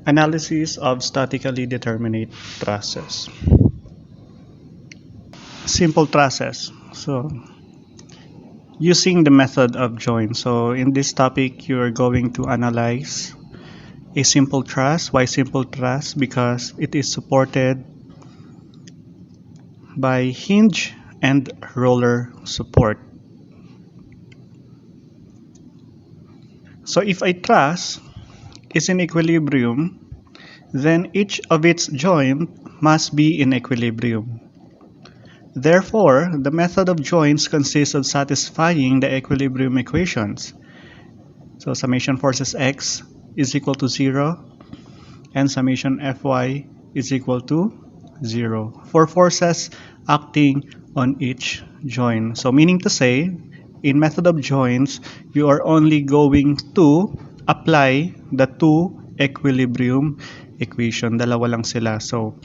Analysis of statically determinate trusses. Simple trusses. So, using the method of join. So, in this topic, you are going to analyze a simple truss. Why simple truss? Because it is supported by hinge and roller support. So, if a truss is in equilibrium, then each of its joints must be in equilibrium. Therefore, the method of joints consists of satisfying the equilibrium equations. So summation forces x is equal to 0 and summation Fy is equal to 0 for forces acting on each joint. So meaning to say, in method of joints, you are only going to apply the two equilibrium equation. Dalawa lang sila. So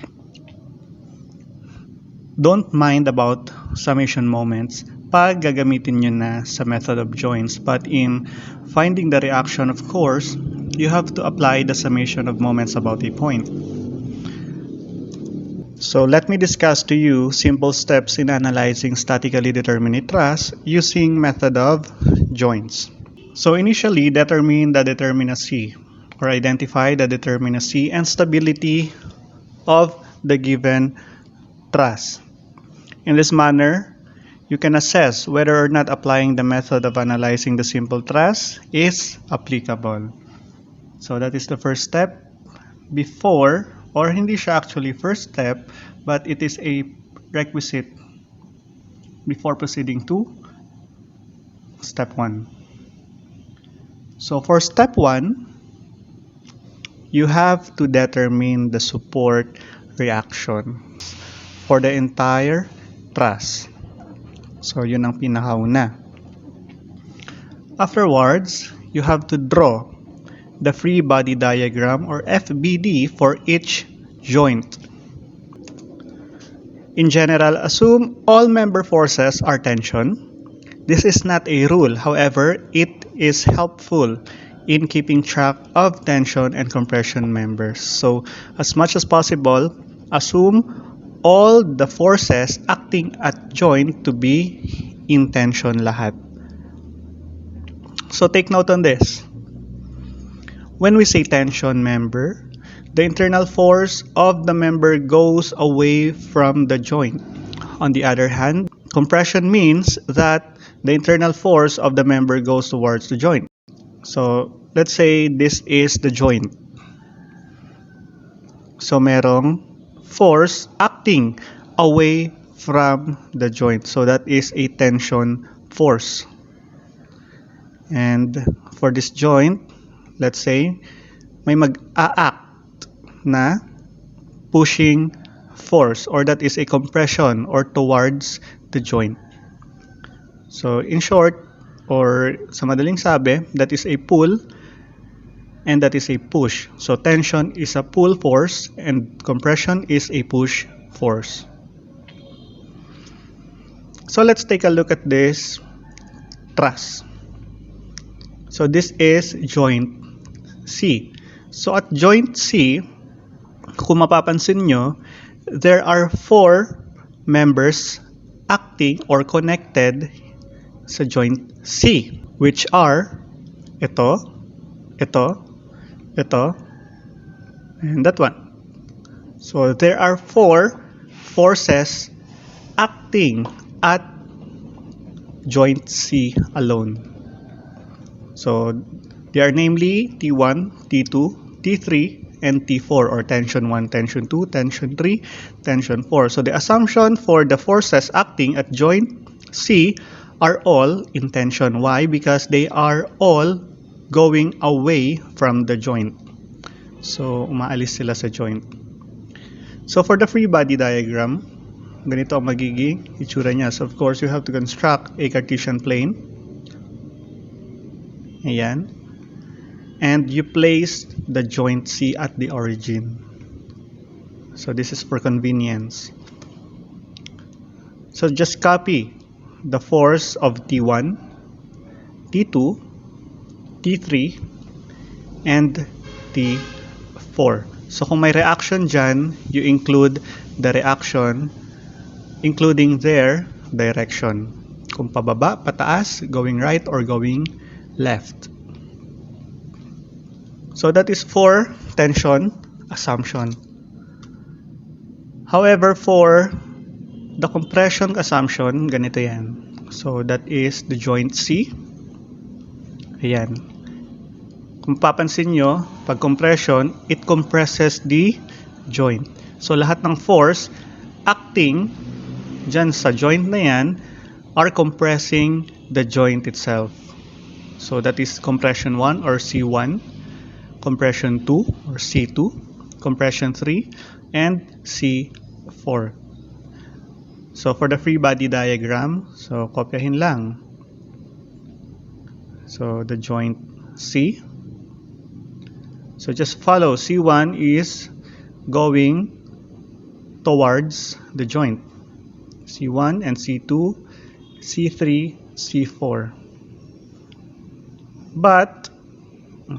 don't mind about summation moments pag gagamitin nyo na sa method of joints. But in finding the reaction, of course, you have to apply the summation of moments about a point. So let me discuss to you simple steps in analyzing statically determinate truss using method of joints. So initially, determine the determinacy or identify the determinacy and stability of the given truss. In this manner, you can assess whether or not applying the method of analyzing the simple truss is applicable. So that is the first step before, or hindi siya actually first step, but it is a requisite before proceeding to step 1. So for step 1, you have to determine the support reaction for the entire truss. So yun ang pinakauna. Afterwards, you have to draw the free body diagram or FBD for each joint. In general, assume all member forces are tension. This is not a rule, however, it is helpful in keeping track of tension and compression members. So, as much as possible, assume all the forces acting at joint to be in tension lahat. So, take note on this. When we say tension member, the internal force of the member goes away from the joint. On the other hand, compression means that the internal force of the member goes towards the joint. So, let's say this is the joint. So, merong force acting away from the joint. So, that is a tension force. And for this joint, let's say, may mag-a-act na pushing force, or that is a compression or towards the joint. So in short, or sa madaling sabi, that is a pull and that is a push. So tension is a pull force and compression is a push force. So let's take a look at this truss. So this is joint C. So at joint C, kung mapapansin nyo, there are 4 members acting or connected sa joint C, which are ito, and that one. So there are 4 forces acting at joint C alone. So they are namely T1, T2, T3, and T4, or tension 1, tension 2, tension 3, tension 4. So the assumption for the forces acting at joint C are all in tension. Why? Because they are all going away from the joint. So umaalis sila sa joint. So for the free body diagram, ganito ang magiging itsura niya. So of course, you have to construct a Cartesian plane. Ayan. And you place the joint C at the origin. So this is for convenience. So just copy the force of T1, T2, T3, and T4. 4. So kung may reaction dyan, you include the reaction including their direction. Kung pababa, pataas, going right, or going left. So that is for tension assumption. However, for the compression assumption, ganito yan. So that is the joint C. Ayan. Kung papansin nyo, pag compression, it compresses the joint. So lahat ng force acting dyan sa joint na yan are compressing the joint itself. So that is compression 1 or C1, compression 2 or C2, compression 3, and C4. So for the free body diagram, so kopyahin lang. So the joint C. So just follow. C1 is going towards the joint. C1 and C2, C3, C4. But,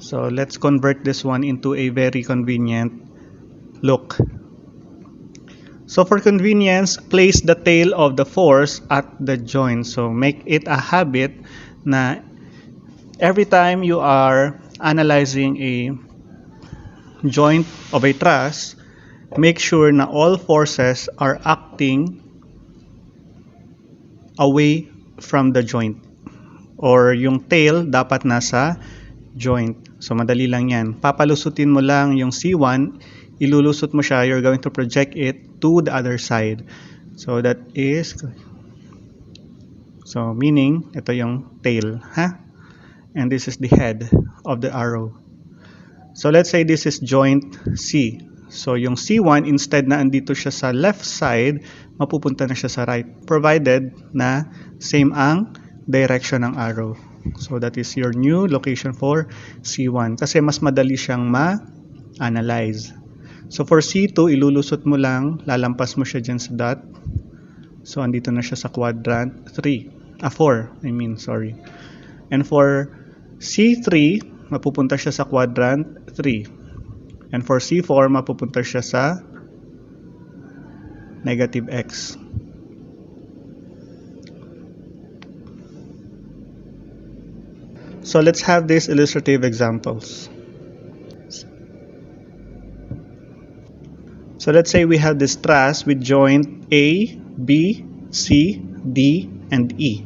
so let's convert this one into a very convenient look. So for convenience, place the tail of the force at the joint. So make it a habit na every time you are analyzing a joint of a truss, make sure na all forces are acting away from the joint. Or yung tail dapat nasa joint. So madali lang yan. Papalusutin mo lang yung C1, ilulusot mo siya, you're going to project it to the other side. So that is, so meaning, ito yung tail, ha? And this is the head of the arrow. So let's say this is joint C. So yung C1, instead na andito siya sa left side, mapupunta na siya sa right. Provided na same ang direction ng arrow. So that is your new location for C1. Kasi mas madali siyang ma-analyze. So for C2, ilulusot mo lang, lalampas mo siya dyan sa dot. So andito na siya sa quadrant 4. Sorry. And for C3, mapupunta siya sa quadrant 3. And for C4, mapupunta siya sa negative X. So let's have these illustrative examples. So let's say we have this truss with joint A, B, C, D, and E.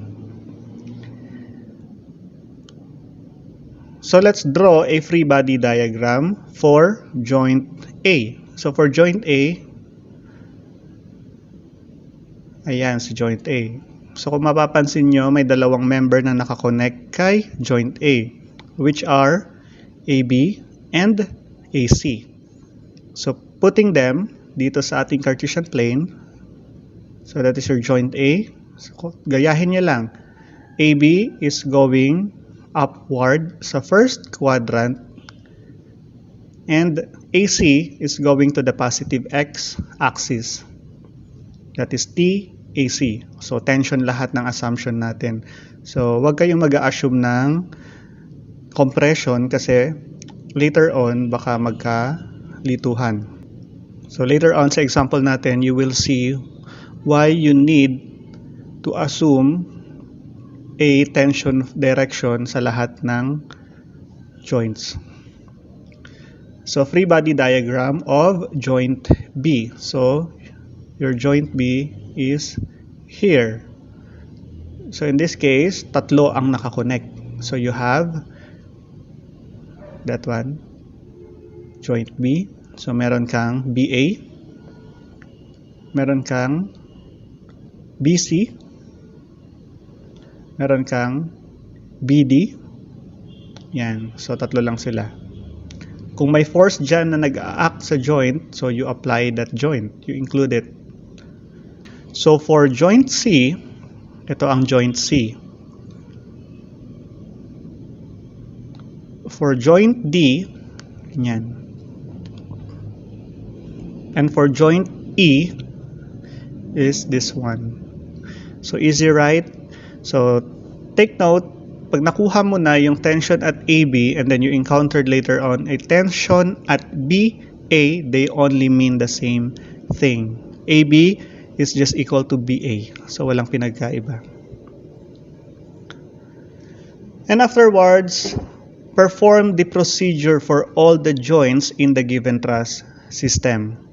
So let's draw a free body diagram for joint A. So for joint A, ayan si joint A. So kung mapapansin nyo, may dalawang member na nakakonect kay joint A, which are AB and AC. So putting them dito sa ating Cartesian plane, so that is your joint A. So gayahin nyo lang. AB is going upward sa first quadrant and AC is going to the positive X axis. That is TAC. So tension lahat ng assumption natin. So wag kayong mag-a-assume ng compression kasi later on baka magkalituhan. So later on sa example natin, you will see why you need to assume a tension direction sa lahat ng joints. So free body diagram of joint B. So your joint B is here. So in this case, tatlo ang nakakonect. So you have that one, joint B. So meron kang BA, meron kang BC, meron kang BD. Yan. So tatlo lang sila. Kung may force dyan na nag-act sa joint, so you apply that joint. You include it. So for joint C, ito ang joint C. For joint D, yan. And for joint E is this one. So easy, right? So take note, pag nakuha mo na yung tension at AB and then you encountered later on a tension at BA, they only mean the same thing. AB is just equal to BA. So walang pinagkaiba. And afterwards, perform the procedure for all the joints in the given truss system.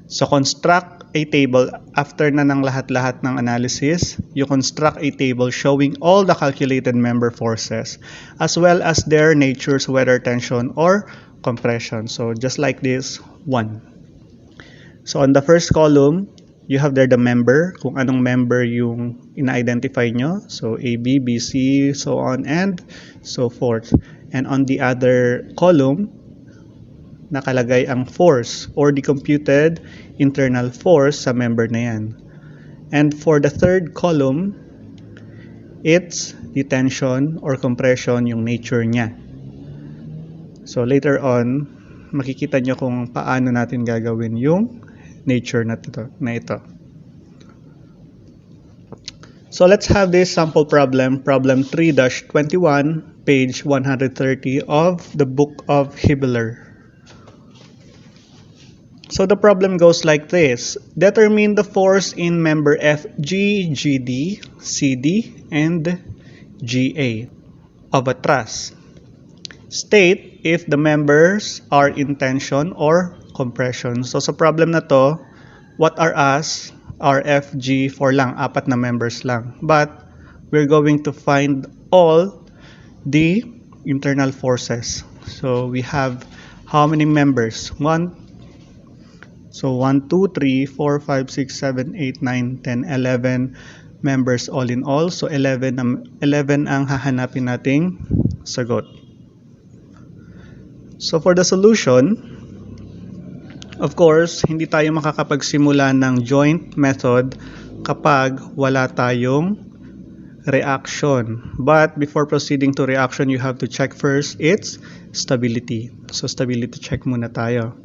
So construct a table after na ng lahat-lahat ng analysis. You construct a table showing all the calculated member forces as well as their natures, whether tension or compression. So just like this one. So on the first column, you have there the member, kung anong member yung ina-identify nyo. So A, B, B, C, so on and so forth. And on the other column, nakalagay ang force or the computed internal force sa member na yan. And for the third column, it's the tension or compression, yung nature niya. So later on, makikita nyo kung paano natin gagawin yung nature na ito. So let's have this sample problem 3-21, page 130 of the book of Hibbeler. So the problem goes like this. Determine the force in member FG, GD, CD, and GA of a truss. State if the members are in tension or compression. So sa problem na to, what are us? Are FG for lang, 4 na members lang. But we're going to find all the internal forces. So we have how many members? 1, 2, 3, 4, 5, 6, 7, 8, 9, 10, 11 members all in all. So 11 ang hahanapin nating sagot. So for the solution, of course, hindi tayo makakapagsimula ng joint method kapag wala tayong reaction. But before proceeding to reaction, you have to check first its stability. So stability check muna tayo.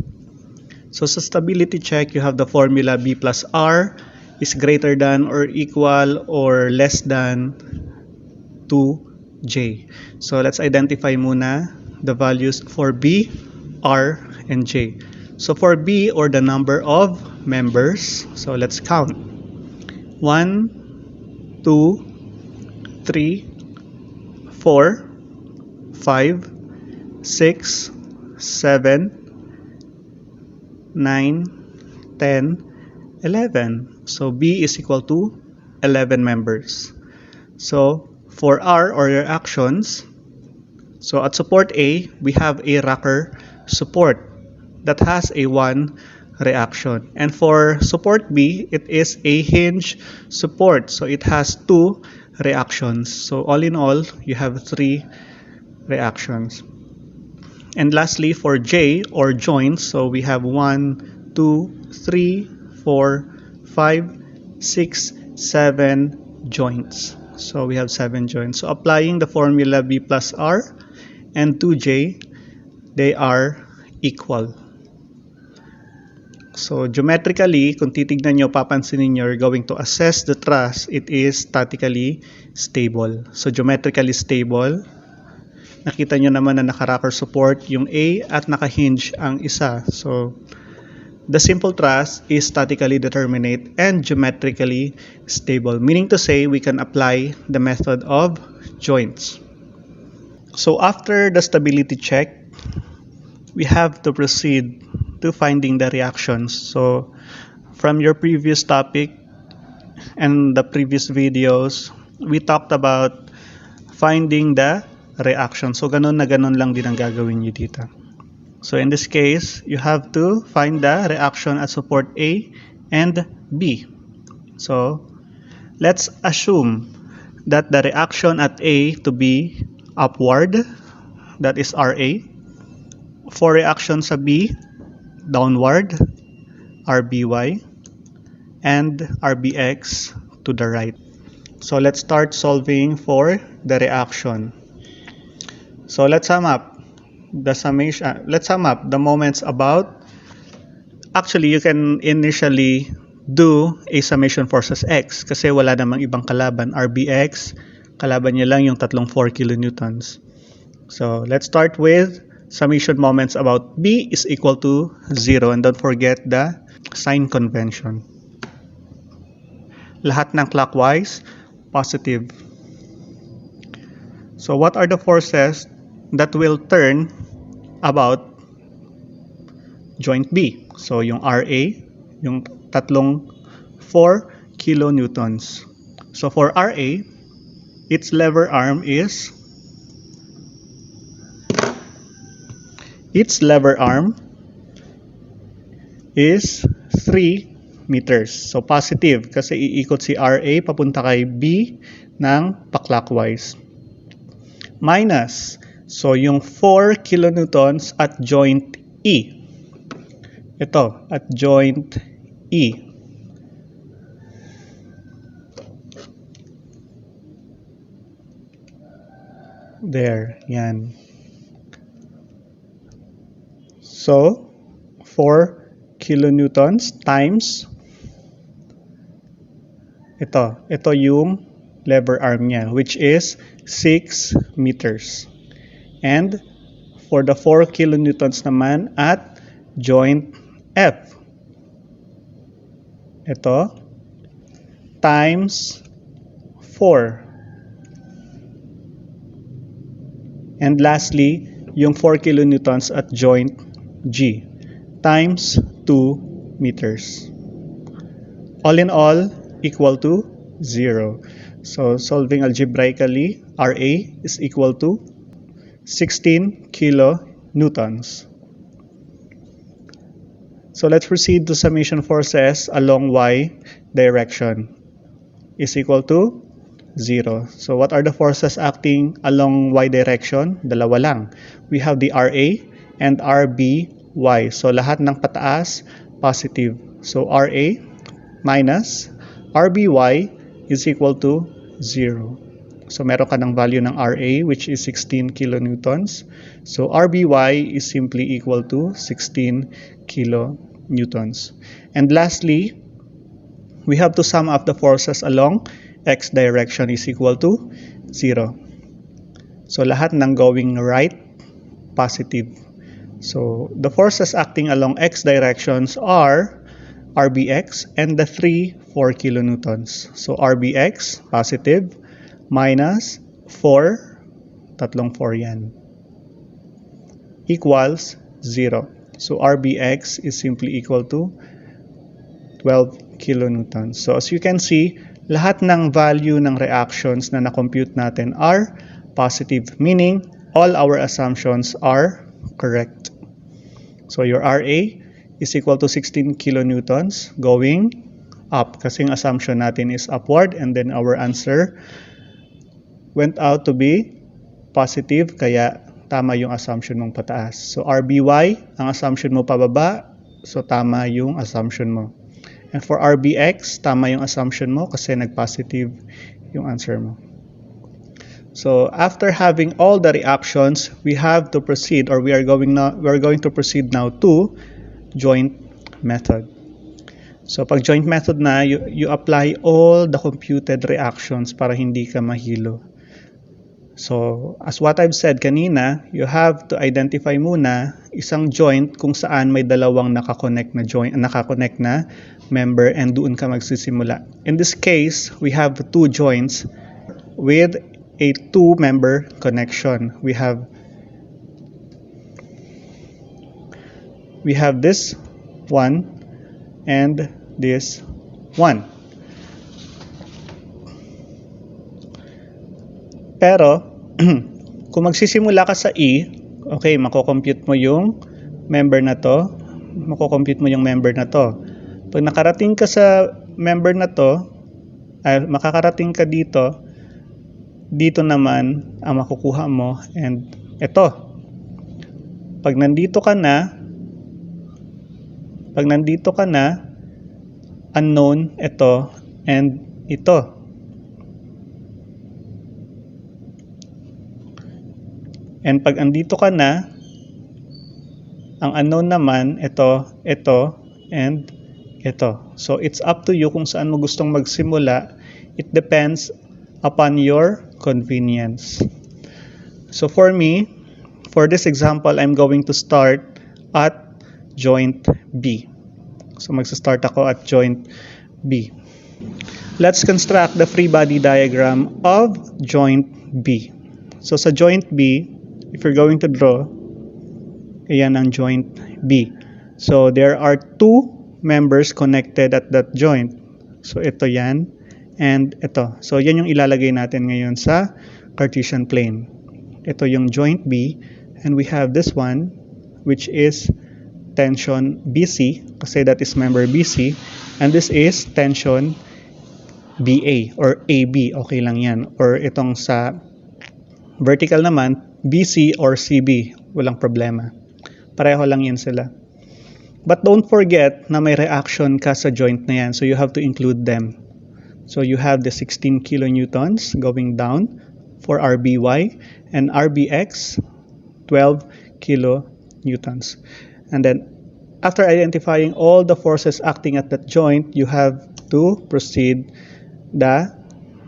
So sa stability check, you have the formula B plus R is greater than or equal or less than 2J. So let's identify muna the values for B, R, and J. So for B, or the number of members, so let's count. 1, 2, 3, 4, 5, 6, 7, 9, 10, 11. So B is equal to 11 members. So for R, or your actions, so at support A, we have a rocker support that has a 1 reaction. And for support B, it is a hinge support. So it has 2 reactions. So all in all, you have 3 reactions. And lastly, for J, or joints, so we have 1, 2, 3, 4, 5, 6, 7 joints. So we have 7 joints. So applying the formula B plus R and 2J, they are equal. So geometrically, kung titignan nyo, papansinin nyo, you're going to assess the truss, it is statically stable. So geometrically stable. Nakita nyo naman na naka-rocker support yung A at naka-hinge ang isa. So, the simple truss is statically determinate and geometrically stable. Meaning to say, we can apply the method of joints. So, after the stability check, we have to proceed to finding the reactions. So, from your previous topic and the previous videos, we talked about finding the reaction. So, ganun na ganun lang din ang gagawin nyo dito. So, in this case, you have to find the reaction at support A and B. So, let's assume that the reaction at A to be upward, that is RA. For reaction sa B, downward, RBY, and RBX to the right. So, let's start solving for the reaction. So let's sum up the summation. Let's sum up the moments about. Actually, you can initially do a summation forces X kasi wala namang ibang kalaban. RBX Kalaban niya lang yung tatlong 4 kilonewtons. So, let's start with summation moments about B is equal to 0. And don't forget the sign convention. Lahat ng clockwise, positive. So, what are the forces that will turn about joint B? So, yung RA, yung tatlong 4 kilonewtons. So, for RA, its lever arm is 3 meters. So, positive kasi iikot si RA papunta kay B ng pa-clockwise. Minus, so yung 4 kilonewtons at joint E. Ito, at joint E. There, yan. So, 4 kilonewtons times ito yung lever arm niya, which is 6 meters. And for the 4 kilonewtons naman at joint F, ito times 4. And lastly, yung 4 kilonewtons at joint G times 2 meters. All in all, equal to 0. So, solving algebraically, RA is equal to 16 kilonewtons. So, let's proceed to summation forces along Y direction is equal to 0. So, what are the forces acting along Y direction? Dalawa lang. We have the RA and RBY. So, lahat ng pataas, positive. So, RA minus RBY is equal to 0. So, meron ka ng value ng RA which is 16 kilonewtons. So, RBY is simply equal to 16 kilonewtons. And lastly, we have to sum up the forces along X direction is equal to 0. So, lahat ng going right, positive. So, the forces acting along X directions are RBX and the 4 kilonewtons. So, RBX, positive, minus 4, tatlong 4 yan, equals 0. So, RBX is simply equal to 12 kilonewtons. So, as you can see, lahat ng value ng reactions na na-compute natin are positive, meaning all our assumptions are correct. So, your RA is equal to 16 kilonewtons going up kasi yung assumption natin is upward and then our answer went out to be positive kaya tama yung assumption mong pataas. So RBY, ang assumption mo pababa, so tama yung assumption mo. And for RBX, tama yung assumption mo kasi nag-positive yung answer mo. So after having all the reactions, we have to proceed or we're going to proceed now to joint method. So pag joint method na, you apply all the computed reactions para hindi ka mahilo. So as what I've said kanina, you have to identify muna isang joint kung saan may dalawang nakakonect na member and doon ka magsisimula. In this case, we have two joints with a two-member connection. We have this one and this one. Pero kung magsisimula ka sa E, okay, mako-compute mo yung member na to, Pag nakarating ka sa member na to, makakarating ka dito naman ang makukuha mo, and ito. Pag nandito ka na, unknown ito and ito. And pag andito ka na, ang unknown naman ito, and ito. So it's up to you kung saan mo gustong magsimula. It depends upon your convenience. So for me, for this example, I'm going to start at joint B. So magsa-start ako at joint B. Let's construct the free body diagram of joint B. So sa joint B, if you're going to draw, ayan ang joint B. So there are two members connected at that joint. So ito yan and ito. So yan yung ilalagay natin ngayon sa Cartesian plane. Ito yung joint B and we have this one which is tension BC kasi that is member BC and this is tension BA or AB. Okay lang yan. Or itong sa vertical naman, BC or CB. Walang problema. Pareho lang yan sila. But don't forget na may reaction ka sa joint na yan. So you have to include them. So you have the 16 kilonewtons going down for RBY and RBX 12 kilonewtons. And then after identifying all the forces acting at that joint, you have to proceed the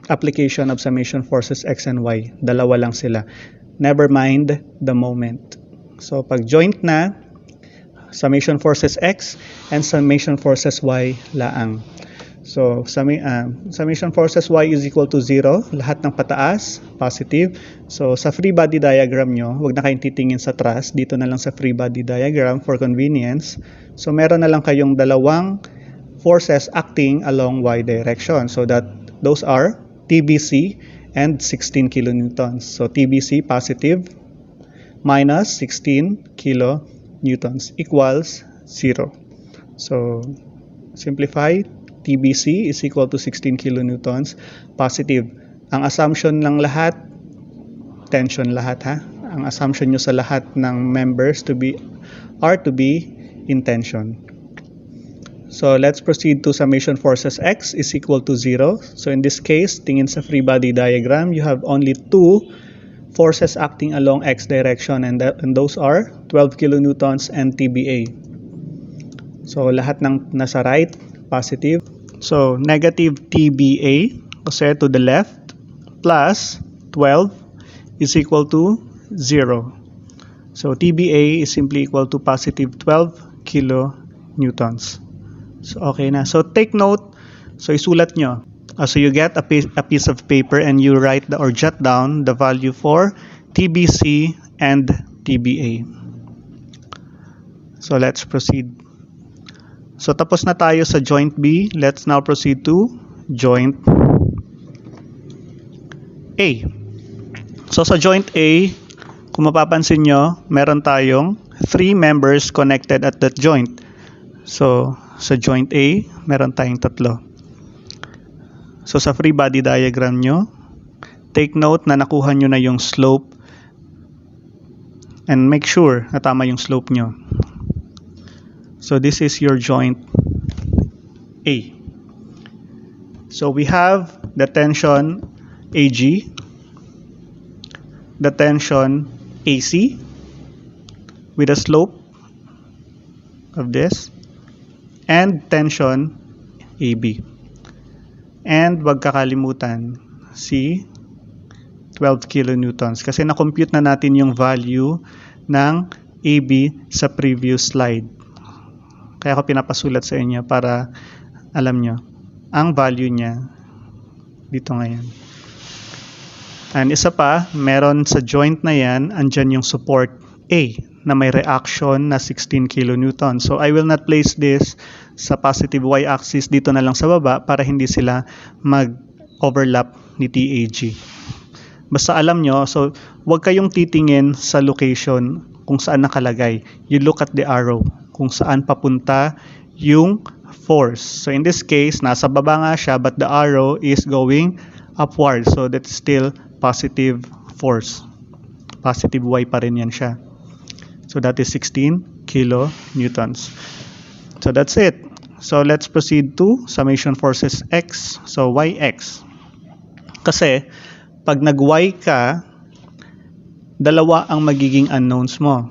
application of summation forces X and Y. Dalawa lang sila. Never mind the moment. So pag joint na, summation forces X and summation forces Y laang. So summation forces Y is equal to 0. Lahat ng pataas, positive. So sa free body diagram nyo, huwag na kayong titingin sa truss. Dito na lang sa free body diagram for convenience. So meron na lang kayong dalawang forces acting along Y direction. So that those are TBC and 16 kilonewtons. So TBC positive minus 16 kilonewtons equals 0. So simplify, TBC is equal to 16 kilonewtons positive. Ang assumption ng lahat, tension lahat ha. Ang assumption nyo sa lahat ng members are to be in tension. So let's proceed to summation forces X is equal to 0. So in this case, tingin sa free body diagram, you have only two forces acting along X direction and those are 12 kilonewtons and TBA. So lahat ng nasa right, positive. So negative TBA kasi to the left plus 12 is equal to 0. So TBA is simply equal to positive 12 kilonewtons. So okay na. So take note. So isulat nyo. So you get a piece of paper and you write or jot down the value for TBC and TBA. So let's proceed. So tapos na tayo sa joint B. Let's now proceed to joint A. So sa joint A, kung mapapansin nyo, meron tayong 3 members connected at that joint. So sa joint A, meron tayong 3. So sa free body diagram nyo, take note na nakuha nyo na yung slope and make sure na tama yung slope nyo. So this is your joint A. So we have the tension AG, the tension AC with a slope of this, and tension AB. And wag kakalimutan si 12 kilonewtons kasi na-compute na natin yung value ng AB sa previous slide. Kaya ako pinapasulat sa inyo para alam nyo ang value niya dito ngayon. And isa pa, meron sa joint na yan, andyan yung support A na may reaction na 16 kilonewton. So I will not place this sa positive y-axis dito na lang sa baba para hindi sila mag-overlap ni TAG. Basta alam nyo, so huwag kayong titingin sa location kung saan nakalagay. You look at the arrow kung saan papunta yung force. So in this case, nasa baba nga siya but the arrow is going upward. So that's still positive force. Positive y pa rin yan siya. So that is 16 kilonewtons. So that's it. So let's proceed to summation forces X. So Yx. Kasi pag nag-Y ka, dalawa ang magiging unknowns mo.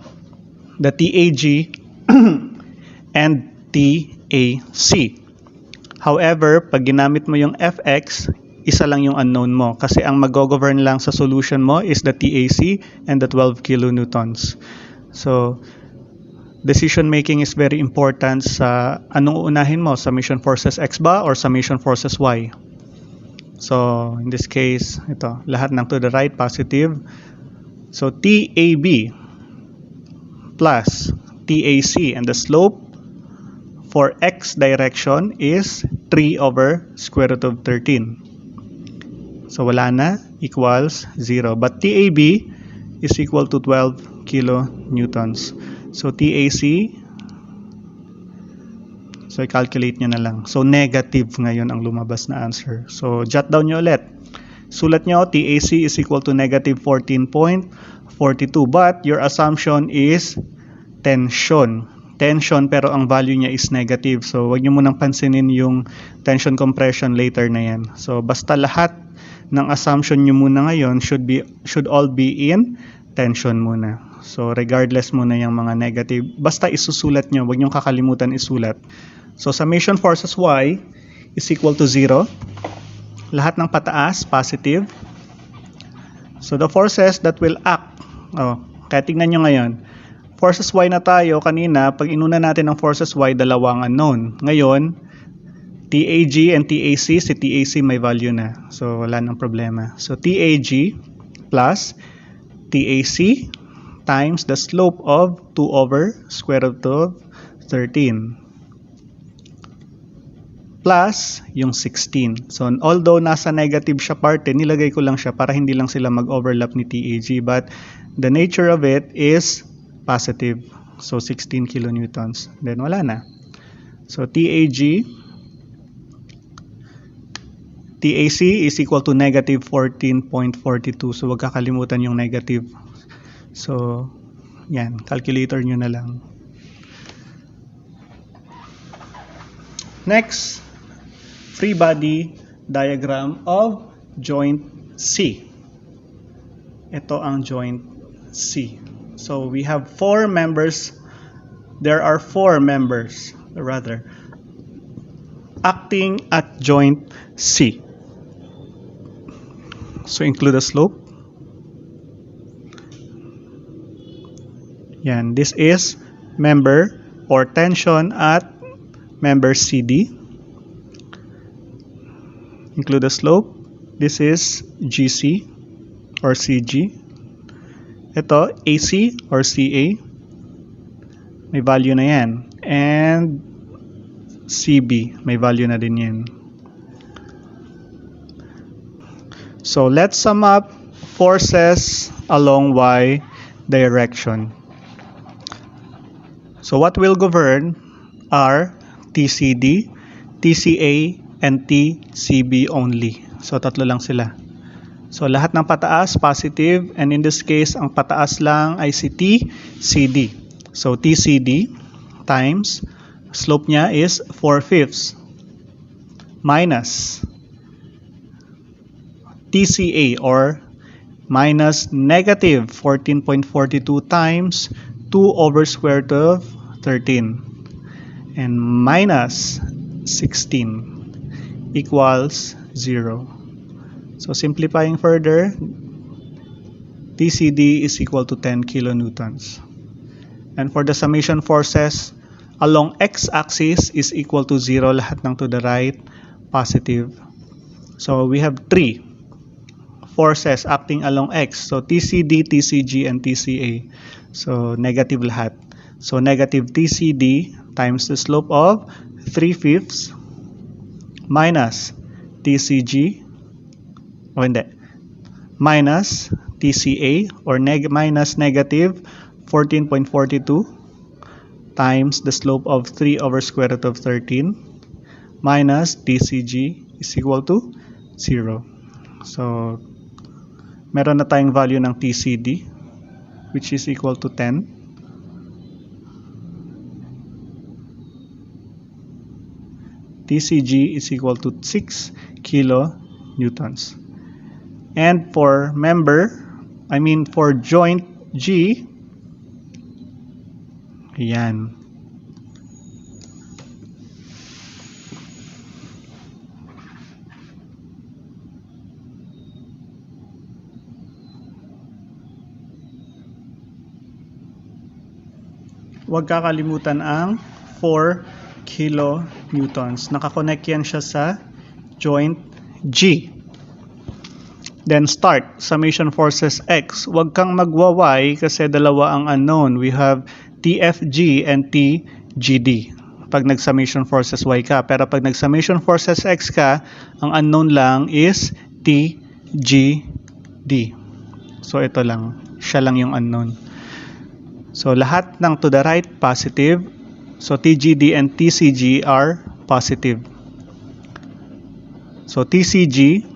The TAG and TAC. However, pag ginamit mo yung Fx, isa lang yung unknown mo. Kasi ang mag-govern lang sa solution mo is the TAC and the 12 kilonewtons. So, decision making is very important sa anong uunahin mo, summation forces X ba or summation forces Y. So, in this case, ito, lahat ng to the right positive. So, TAB plus TAC, and the slope for X direction is 3 over square root of 13. So, wala na, equals 0. But TAB is equal to 12 kilonewtons. So, TAC, so i-calculate nyo na lang. So, negative ngayon ang lumabas na answer. So, jot down nyo ulit. Sulat nyo, TAC is equal to negative 14.42. But your assumption is tension. Tension, pero ang value niya is negative. So, wag nyo munang pansinin yung tension compression later na yan. So, basta lahat ng assumption nyo muna ngayon should all be in tension muna. So, regardless muna yung mga negative. Basta isusulat nyo. Huwag nyo kakalimutan isulat. So, summation forces Y is equal to 0. Lahat ng pataas, positive. So, the forces that will act. Kaya tignan nyo ngayon. Forces Y na tayo. Kanina, pag inuna natin ng forces Y, dalawang unknown. Ngayon, TAG and TAC. Si TAC may value na. So, wala nang problema. So, TAG plus TAC times the slope of 2 over square root of 13 plus yung 16. So, although nasa negative siya parte, nilagay ko lang siya para hindi lang sila mag-overlap ni TAG, but the nature of it is positive. So, 16 kilonewtons. Then, wala na. So, TAC is equal to negative 14.42. So, wag kakalimutan yung negative. So, yan. Calculator nyo na lang. Next, free body diagram of joint C. Ito ang joint C. So, we have 4 members. There are 4 members, rather, acting at joint C. So, include the slope. Yan. This is member or tension at member CD. Include the slope. This is GC or CG. Ito, AC or CA. May value na yan. And CB. May value na din yan. So, let's sum up forces along Y direction. So, what will govern are TCD, TCA, and TCB only. So, tatlo lang sila. So, lahat ng pataas, positive. And in this case, ang pataas lang ay si TCD. So, TCD times, slope niya is 4/5 minus TCA or minus negative 14.42 times 2 over square root of 13 and minus 16 equals 0. So simplifying further, TCD is equal to 10 kilonewtons. And for the summation forces along x-axis is equal to 0, lahat ng to the right, positive. So we have 3 forces acting along x. So TCD, TCG, and TCA. So negative lahat. So negative TCD times the slope of 3/5 minus TCG, minus TCA or minus negative 14.42 times the slope of 3 over square root of 13 minus TCG is equal to 0. So, meron na tayong value ng TCD which is equal to 10. TCG is equal to 6 kilonewtons. And for for joint G, ayan. huwag kakalimutan ang 4 kilonewtons. Nakakonect yan siya sa joint G. Then start, summation forces X. Huwag kang magwa-Y kasi dalawa ang unknown. We have TFG and TGD. Pag nag-summation forces Y ka. Pero pag nag-summation forces X ka, ang unknown lang is TGD. So ito lang. Siya lang yung unknown. So lahat ng to the right, positive. So TGD and TCG are positive. So TCG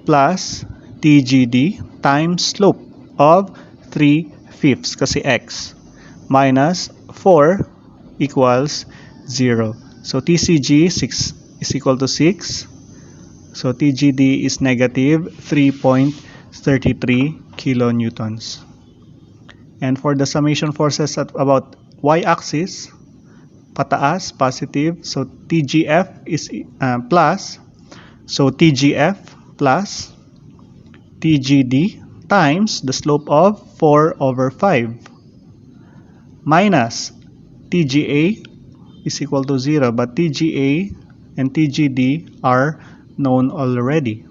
plus TGD times slope of 3/5 kasi x minus 4 equals 0. So TCG 6 is equal to 6. So TGD is negative 3.33 kilonewtons. And for the summation forces at about y-axis, pataas, positive. So TGF is plus. So TGF plus TGD times the slope of 4/5 minus TGA is equal to 0, but TGA and TGD are known already.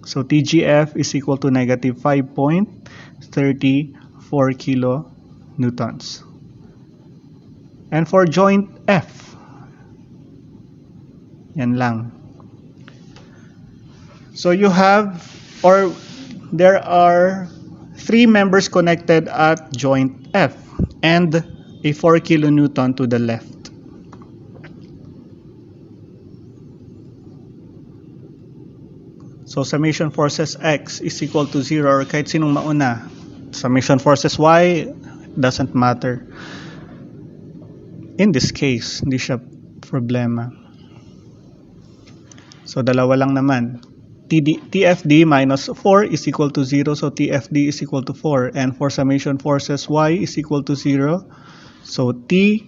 So TGF is equal to negative 5.34 kilonewtons. And for joint F, yan lang. So you have, or there are 3 members connected at joint F and a 4 kilonewton to the left. So summation forces X is equal to 0 or kahit sinong mauna. Summation forces Y doesn't matter. In this case, hindi siya problema. So dalawa lang naman. TFD minus 4 is equal to 0, so TFD is equal to 4. And for summation forces Y is equal to 0, so TFE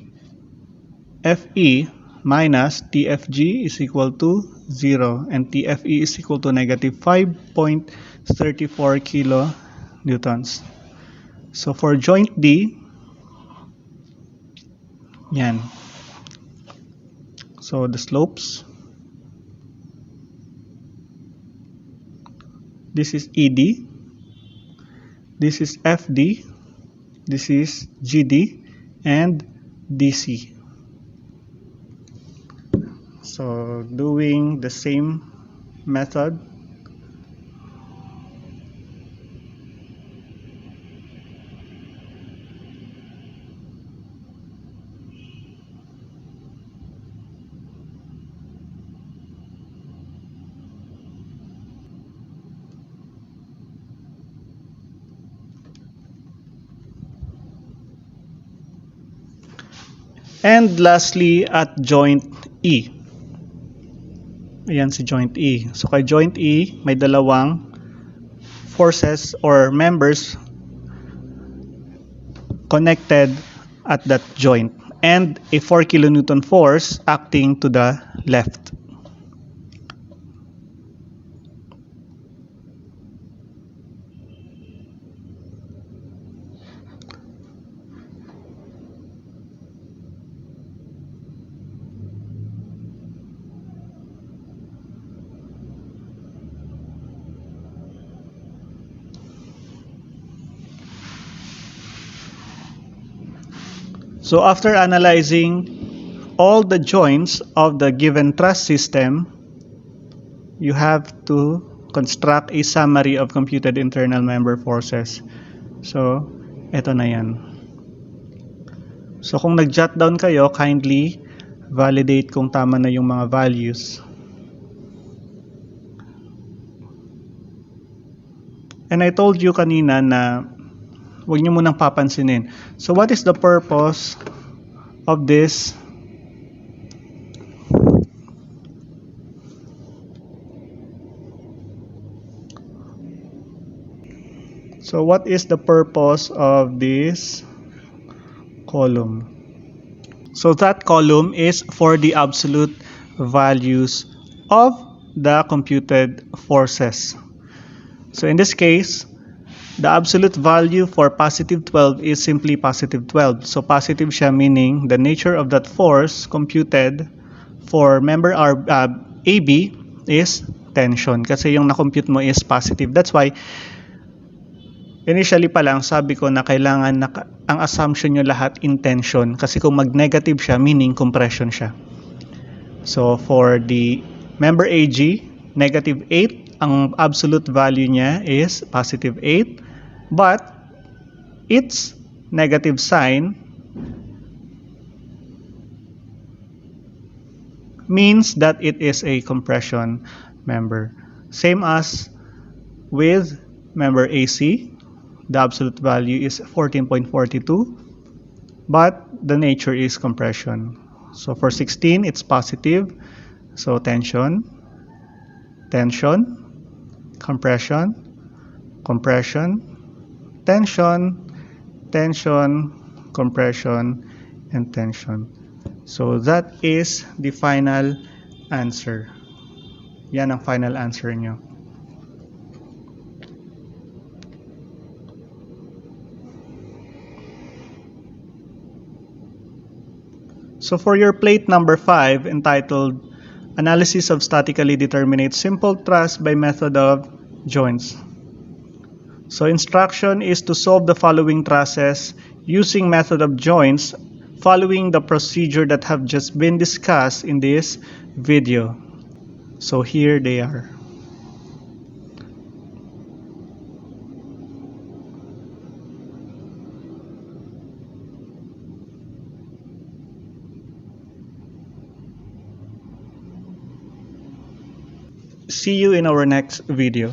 minus TFG is equal to 0. And TFE is equal to negative 5.34 kilonewtons. So for joint D, yan. So the slopes, this is ED, this is FD, this is GD, and DC. So doing the same method, and lastly, at joint E. Ayan si joint E. So kay joint E, may dalawang forces or members connected at that joint and a 4 kilonewton force acting to the left. So after analyzing all the joints of the given truss system, you have to construct a summary of computed internal member forces. So, eto na yan. So kung nag-jot down kayo, kindly validate kung tama na yung mga values. And I told you kanina na huwag nyo munang papansinin. So what is the purpose of this? So what is the purpose of this column? So that column is for the absolute values of the computed forces. So in this case, The absolute value for positive 12 is simply positive 12. So positive siya, meaning the nature of that force computed for member AB is tension. Kasi yung na-compute mo is positive. That's why, initially pa lang, sabi ko na kailangan ang assumption nyo lahat in tension. Kasi kung mag-negative siya, meaning compression siya. So for the member AG, negative 8, ang absolute value niya is positive 8, but its negative sign means that it is a compression member. Same as with member AC, the absolute value is 14.42, but the nature is compression. So for 16, it's positive. So tension, tension, compression, compression, tension, tension, compression, and tension. So that is the final answer. Yan ang final answer nyo. So for your plate number 5, entitled Analysis of Statically Determinate Simple Truss by Method of Joints. So instruction is to solve the following trusses using method of joints following the procedure that have just been discussed in this video. So here they are. See you in our next video.